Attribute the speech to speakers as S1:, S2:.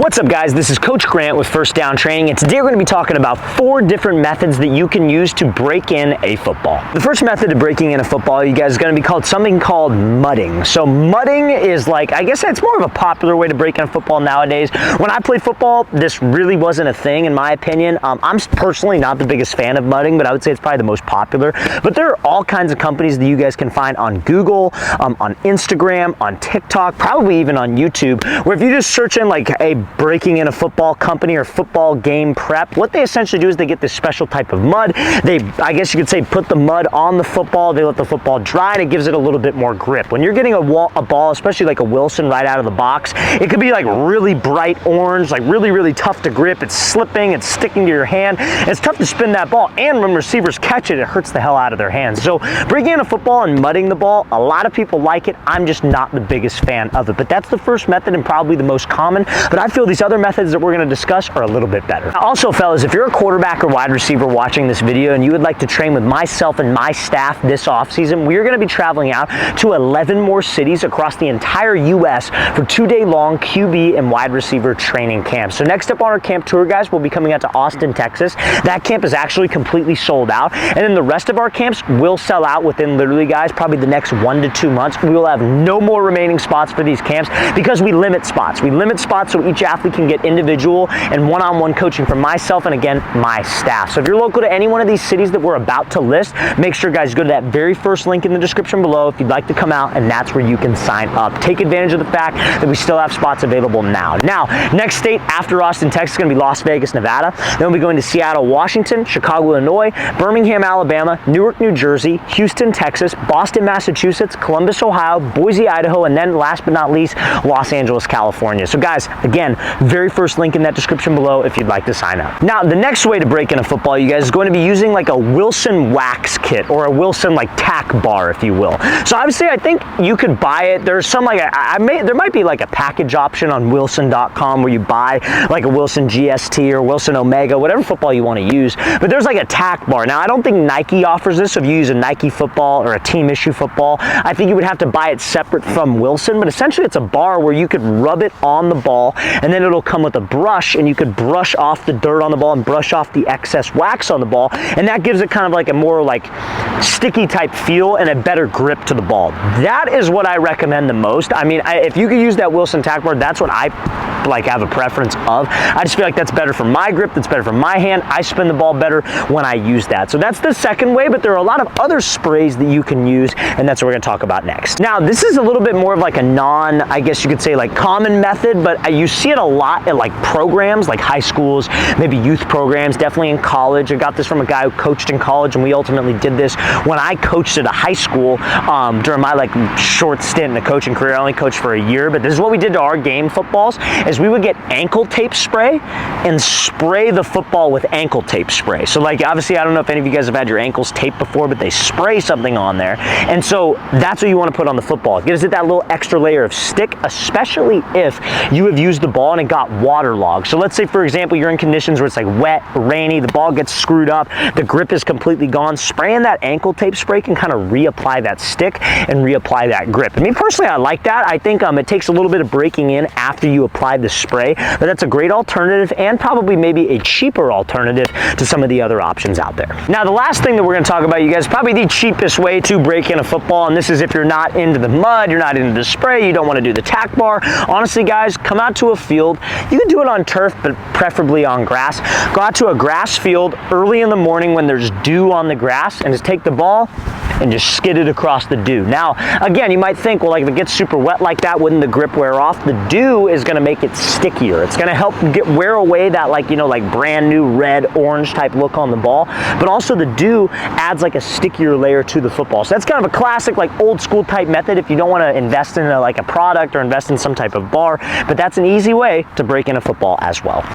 S1: What's up, guys? This is Coach Grant with First Down Training, and today we're going to be talking about 4 different methods that you can use to break in a football. The first method of breaking in a football, you guys, is going to be called something called mudding. So mudding is like, I guess it's more of a popular way to break in a football nowadays. When I played football, this really wasn't a thing in my opinion. I'm personally not the biggest fan of mudding, but I would say it's probably the most popular. But there are all kinds of companies that you guys can find on Google, on Instagram, on TikTok, probably even on YouTube, where if you just search in like a breaking in a football company or football game prep, what they essentially do is they get this special type of mud. They, I guess you could say, put the mud on the football, they let the football dry, and it gives it a little bit more grip. When you're getting a ball, especially like a Wilson right out of the box, it could be like really bright orange, like really tough to grip. It's slipping, it's sticking to your hand. It's tough to spin that ball, and when receivers catch it, it hurts the hell out of their hands. So breaking in a football and mudding the ball, a lot of people like it. I'm just not the biggest fan of it, but that's the first method and probably the most common. But I feel these other methods that we're going to discuss are a little bit better. Also, fellas, if you're a quarterback or wide receiver watching this video and you would like to train with myself and my staff this offseason, we're going to be traveling out to 11 more cities across the entire U.S. for 2-day-long QB and wide receiver training camps. So next up on our camp tour, guys, we'll be coming out to Austin, Texas. That camp is actually completely sold out, and then the rest of our camps will sell out within literally, guys, probably the next 1 to 2 months. We will have no more remaining spots for these camps because we limit spots. We limit spots so each athlete can get individual and one-on-one coaching from myself and, again, my staff. So if you're local to any one of these cities that we're about to list, make sure, guys, go to that very first link in the description below if you'd like to come out, and that's where you can sign up. Take advantage of the fact that we still have spots available now. Now, next state after Austin, Texas is going to be Las Vegas, Nevada. Then we'll be going to Seattle, Washington, Chicago, Illinois, Birmingham, Alabama, Newark, New Jersey, Houston, Texas, Boston, Massachusetts, Columbus, Ohio, Boise, Idaho, and then last but not least, Los Angeles, California. So, guys, again, very first link in that description below if you'd like to sign up. Now, the next way to break in a football, you guys, is going to be using like a Wilson wax kit or a Wilson like tack bar, if you will. So obviously, I think you could buy it. There's some like there might be like a package option on Wilson.com where you buy like a Wilson GST or Wilson Omega, whatever football you want to use. But there's like a tack bar. Now, I don't think Nike offers this. So if you use a Nike football or a team issue football, I think you would have to buy it separate from Wilson. But essentially, it's a bar where you could rub it on the ball, and then it'll come with a brush, and you could brush off the dirt on the ball and brush off the excess wax on the ball, and that gives it kind of like a more like sticky type feel and a better grip to the ball. That is what I recommend the most. I mean, if you could use that Wilson tack bar, that's what I like have a preference of. I just feel like that's better for my grip, that's better for my hand. I spin the ball better when I use that. So that's the second way, but there are a lot of other sprays that you can use, and that's what we're going to talk about next. Now, this is a little bit more of like a I guess you could say like common method, but you see it a lot at like programs, like high schools, maybe youth programs, definitely in college. I got this from a guy who coached in college, and we ultimately did this when I coached at a high school during my like short stint in the coaching career. I only coached for a year, but this is what we did to our game footballs, is we would get ankle tape spray and spray the football with ankle tape spray. So like, obviously, I don't know if any of you guys have had your ankles taped before, but they spray something on there, and so that's what you want to put on the football. It gives it that little extra layer of stick, especially if you have used the ball and it got waterlogged. So let's say, for example, you're in conditions where it's like wet, rainy, the ball gets screwed up, the grip is completely gone. Spraying that ankle tape spray can kind of reapply that stick and reapply that grip. I mean, personally, I like that. I think it takes a little bit of breaking in after you apply the spray, but that's a great alternative and probably maybe a cheaper alternative to some of the other options out there. Now, the last thing that we're going to talk about, you guys, probably the cheapest way to break in a football, and this is if you're not into the mud, you're not into the spray, you don't want to do the tack bar. Honestly, guys, come out to a field. You can do it on turf, but preferably on grass. Go out to a grass field early in the morning when there's dew on the grass, and just take the ball and just skid it across the dew. Now, again, you might think, well, like if it gets super wet like that, wouldn't the grip wear off? The dew is going to make it stickier. It's going to help wear away that like brand new red, orange type look on the ball, but also the dew adds like a stickier layer to the football. So that's kind of a classic like old school type method if you don't want to invest in like a product or invest in some type of bar, but that's an easy way to break in a football as well.